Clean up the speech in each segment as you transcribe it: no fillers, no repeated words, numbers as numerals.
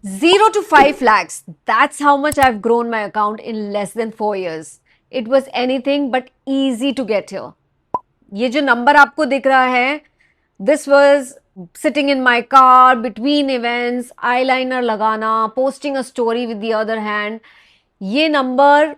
0 to 5 lakhs. That's how much I've grown my account in less than 4 years. It was anything but easy to get here. ये जो number आपको दिख रहा है, this was sitting in my car between events, eyeliner लगाना, posting a story with the other hand. ये number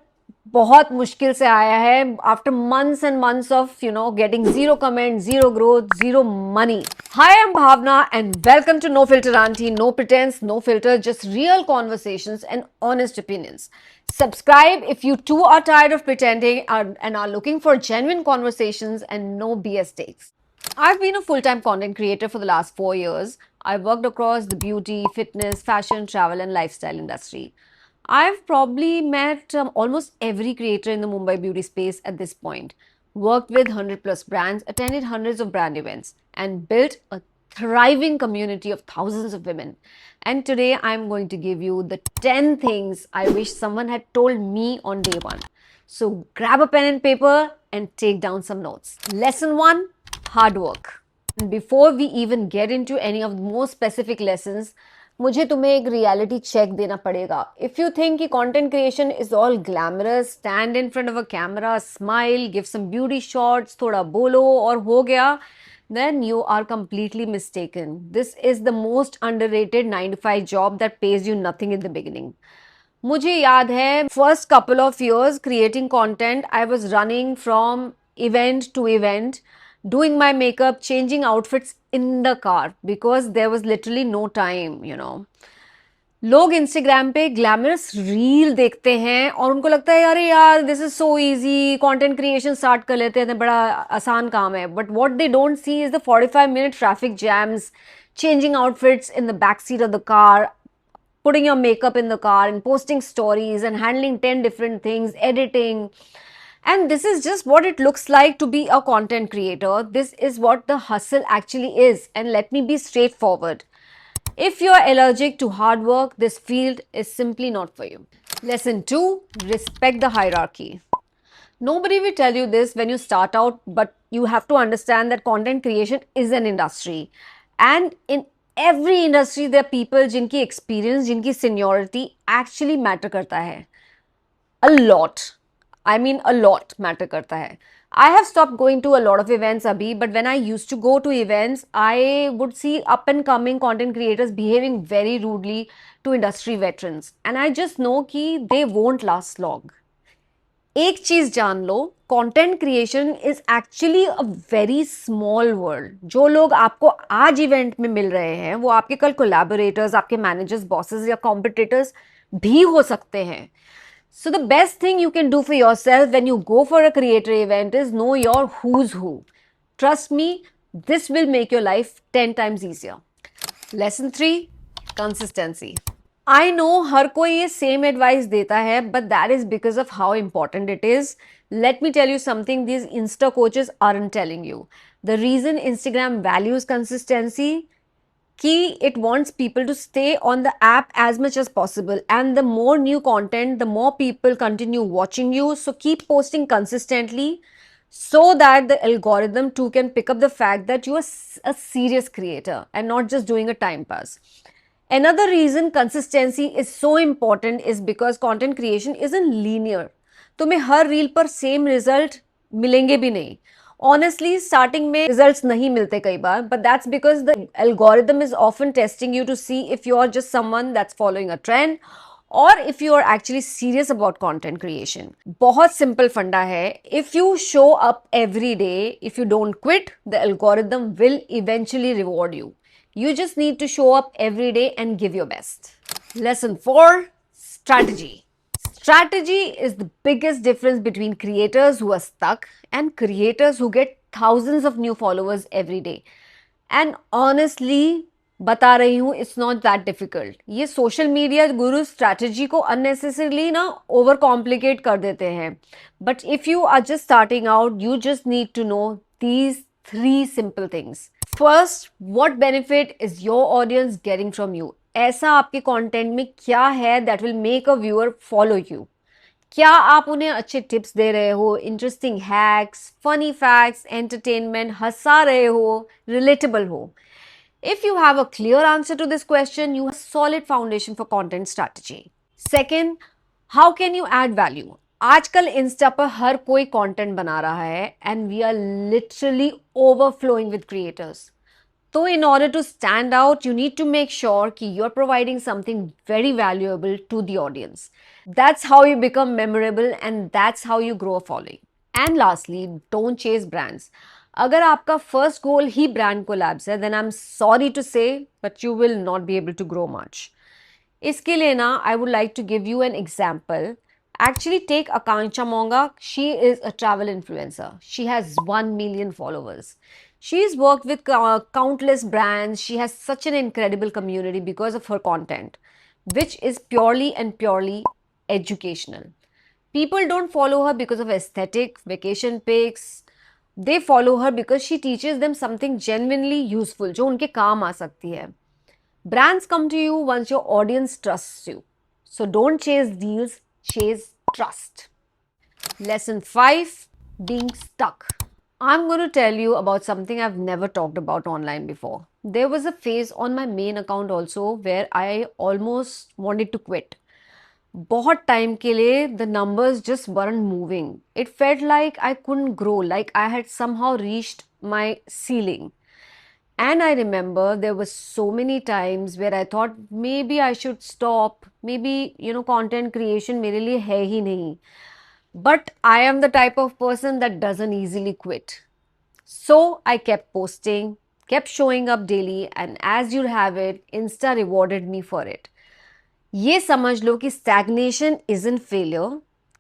बहुत मुश्किल से आया है after months and months of getting zero comment, zero growth, zero money. Hi, I'm Bhavna and welcome to No Filter Auntie. No pretense, no filter, just real conversations and honest opinions. Subscribe if you too are tired of pretending and are looking for genuine conversations and no BS takes. I've been a full-time content creator for the last 4 years. I've worked across the beauty, fitness, fashion, travel and lifestyle industry. I've probably met almost every creator in the Mumbai beauty space at this point, worked with 100 plus brands, attended hundreds of brand events, and built a thriving community of thousands of women. And today I'm going to give you the 10 things I wish someone had told me on day one. So grab a pen and paper and take down some notes. Lesson 1, hard work. And before we even get into any of the more specific lessons, मुझे तुम्हें एक reality check देना पड़ेगा. If you think कि content creation is all glamorous, stand in front of a camera, smile, give some beauty shots, थोड़ा बोलो और हो गया, then you are completely mistaken. This is the most underrated 9 to 5 job that pays you nothing in the beginning. मुझे याद है first couple of years creating content, I was running from event to event, doing my makeup, changing outfits in the car because there was literally no time. लोग Instagram पे glamorous reel देखते हैं और उनको लगता है अरे यार this is so easy, content creation start कर लेते हैं, बड़ा आसान काम है. But what they don't see is the 45-minute traffic jams, changing outfits in the back seat of the car, putting your makeup in the car and posting stories and handling 10 different things, editing. And this is just what it looks like to be a content creator. This is what the hustle actually is. And let me be straightforward. If you are allergic to hard work, this field is simply not for you. Lesson 2, respect the hierarchy. Nobody will tell you this when you start out, but you have to understand that content creation is an industry. And in every industry, there are people जिनकी experience, जिनकी seniority actually matter करता है. A lot. I mean, a lot matter करता है. I have stopped going to a lot of events abhi, but when I used to go to events, I would see up and coming content creators behaving very rudely to industry veterans. And I just know कि they won't last long. एक चीज जान लो, content creation is actually a very small world. जो लोग आपको आज event में मिल रहे हैं वो आपके कल कोलैबोरेटर्स, आपके मैनेजर्स, बॉसेस या कॉम्पिटिटर्स भी हो सकते हैं. So the best thing you can do for yourself when you go for a creator event is know your who's who. Trust me, this will make your life 10 times easier. Lesson 3, consistency. I know हर कोई ये same advice देता है, but that is because of how important it is. Let me tell you something these Insta coaches aren't telling you. The reason Instagram values consistency, it wants people to stay on the app as much as possible, and the more new content, the more people continue watching you. So keep posting consistently so that the algorithm too can pick up the fact that you are a serious creator and not just doing a time pass. Another reason consistency is so important is because content creation isn't linear. तुम्हें हर reel पर same result मिलेंगे भी नहीं. Honestly, starting में results नहीं मिलते कई बार, but that's because the algorithm is often testing you to see if you are just someone that's following a trend or if you are actually serious about content creation. बहुत simple फंडा है. If you show up every day, if you don't quit, the algorithm will eventually reward you. You just need to show up every day and give your best. Lesson 4, strategy. Strategy is the biggest difference between creators who are stuck and creators who get thousands of new followers every day. And honestly, बता रही हूँ, it's not that difficult. ये social media guru strategy को unnecessarily ना over complicate कर देते हैं. But if you are just starting out, you just need to know these 3 simple things. First, what benefit is your audience getting from you? ऐसा आपके content में क्या है that will make a viewer follow you? क्या आप उन्हें अच्छे tips दे रहे हो, interesting hacks, funny facts, entertainment, हंसा रहे हो, रिलेटेबल हो? If you have a clear answer to this question, you have a solid foundation for content strategy. Second, how can you add value? आजकल इंस्टा पर हर कोई कंटेंट बना रहा है and we are literally overflowing with creators. So, in order to stand out, you need to make sure that you're providing something very valuable to the audience. That's how you become memorable and that's how you grow a following. And lastly, don't chase brands. अगर आपका first goal ही brand collabs है, then I'm sorry to say, but you will not be able to grow much. इसके लिए ना, I would like to give you an example. Actually, take Akanksha Monga. She is a travel influencer. She has 1 million followers. She's worked with countless brands. She has such an incredible community because of her content, which is purely and purely educational. People don't follow her because of aesthetic, vacation pics. They follow her because she teaches them something genuinely useful, जो उनके काम आ सकती है. Brands come to you once your audience trusts you. So don't chase deals, chase trust. Lesson 5, being stuck. I'm going to tell you about something I've never talked about online before. There was a phase on my main account also where I almost wanted to quit. बहुत time के लिए the numbers just weren't moving. It felt like I couldn't grow, like I had somehow reached my ceiling. And I remember there were so many times where I thought maybe I should stop. Maybe, content creation मेरे लिए है ही नहीं. But I am the type of person that doesn't easily quit. So I kept posting, kept showing up daily, and as you'll have it, Insta rewarded me for it. ये समझ लो कि stagnation isn't failure.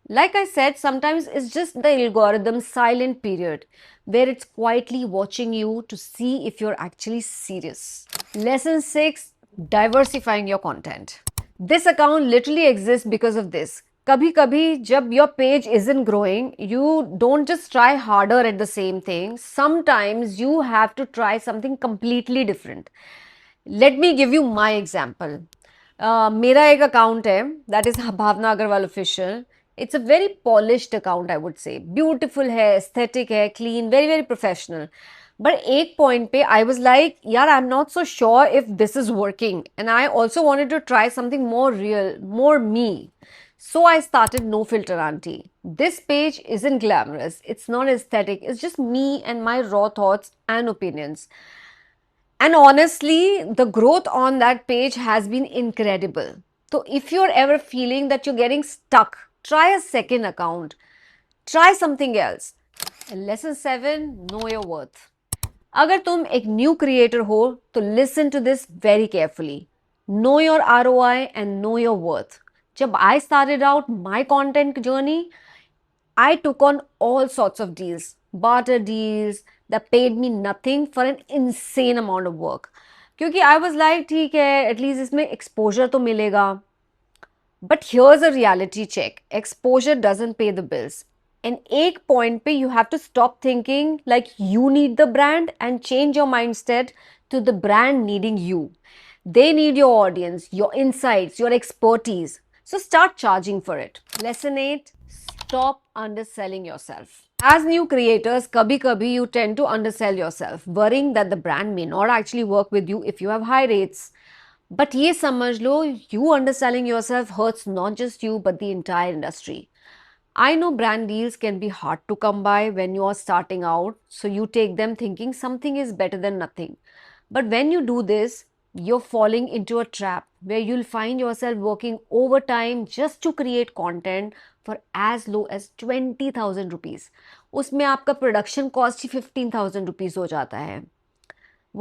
Like I said, sometimes it's just the algorithm's silent period where it's quietly watching you to see if you're actually serious. Lesson 6, diversifying your content. This account literally exists because of this. कभी कभी जब your page isn't growing, you don't just try harder at the same thing. Sometimes you have to try something completely different. Let me give you my example. मेरा एक account है that is Bhavna Agarwal official. It's a very polished account, I would say beautiful है, aesthetic है, clean, very very professional. But एक point पे I was like यार I am not so sure if this is working and I also wanted to try something more real, more me. So I started No Filter Auntie. This page isn't glamorous, it's not aesthetic, it's just me and my raw thoughts and opinions. And honestly, the growth on that page has been incredible. So if you're ever feeling that you're getting stuck, try a second account. Try something else. And lesson 7, know your worth. अगर तुम एक new creator हो तो listen to this very carefully. Know your ROI and know your worth. जब I started out my content journey, I took on all sorts of deals, barter deals that paid me nothing for an insane amount of work. क्योंकि I was like ठीक है, at least इसमें exposure तो मिलेगा. But here's a reality check. Exposure doesn't pay the bills. And एक point पे you have to stop thinking like you need the brand and change your mindset to the brand needing you. They need your audience, your insights, your expertise. So start charging for it. Lesson 8, stop underselling yourself. As new creators, kabhi you tend to undersell yourself, worrying that the brand may not actually work with you if you have high rates. But ye samajh lo, you underselling yourself hurts not just you but the entire industry. I know brand deals can be hard to come by when you are starting out, so you take them thinking something is better than nothing. But when you do this, you're falling into a trap where you'll find yourself working overtime just to create content for as low as 20,000 rupees. उसमें आपका production cost ही 15,000 rupees हो जाता है.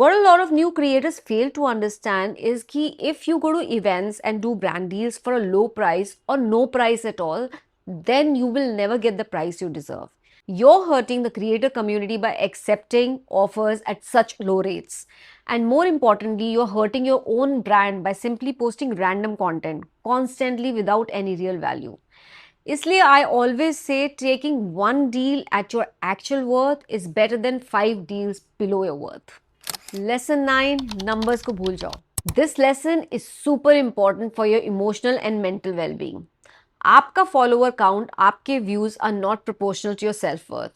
What a lot of new creators fail to understand is that if you go to events and do brand deals for a low price or no price at all, then you will never get the price you deserve. You're hurting the creator community by accepting offers at such low rates. And more importantly, you're hurting your own brand by simply posting random content constantly without any real value. इसलिए I always say taking one deal at your actual worth is better than 5 deals below your worth. Lesson 9, numbers को भूल जाओ. This lesson is super important for your emotional and mental well-being. आपका follower count, आपके views are not proportional to your self-worth.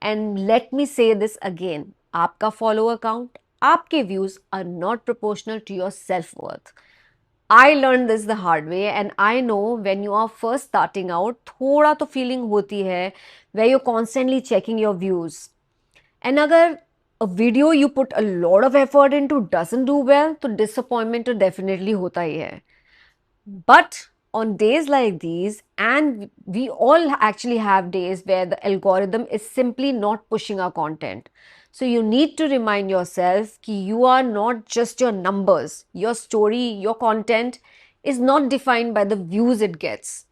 And let me say this again, आपका follower count, आपके views are not proportional to your self worth. I learned this the hard way, and I know when you are first starting out, थोड़ा तो feeling होती है where you're constantly checking your views. And अगर a video you put a lot of effort into doesn't do well, तो disappointment तो definitely होता ही है. But on days like these, and we all actually have days where the algorithm is simply not pushing our content. So you need to remind yourself that you are not just your numbers. Your story, your content is not defined by the views it gets.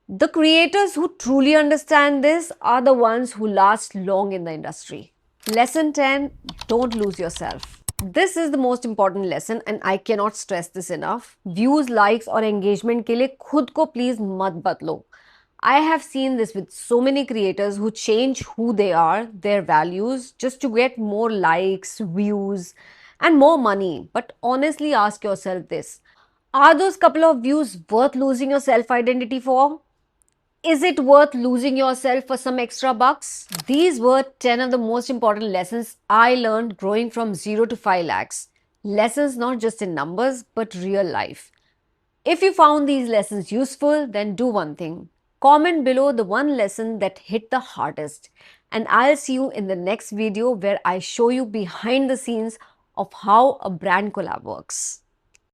The creators who truly understand this are the ones who last long in the industry. Lesson 10, don't lose yourself. This is the most important lesson and I cannot stress this enough. Views, likes और engagement के लिए खुद को please मत बदलो. I have seen this with so many creators who change who they are, their values, just to get more likes, views, and more money. But honestly, ask yourself this. Are those couple of views worth losing your self-identity for? Is it worth losing yourself for some extra bucks? These were 10 of the most important lessons I learned growing from 0 to 5 lakhs. Lessons not just in numbers, but real life. If you found these lessons useful, then do one thing. Comment below the one lesson that hit the hardest. And I'll see you in the next video where I show you behind the scenes of how a brand collab works.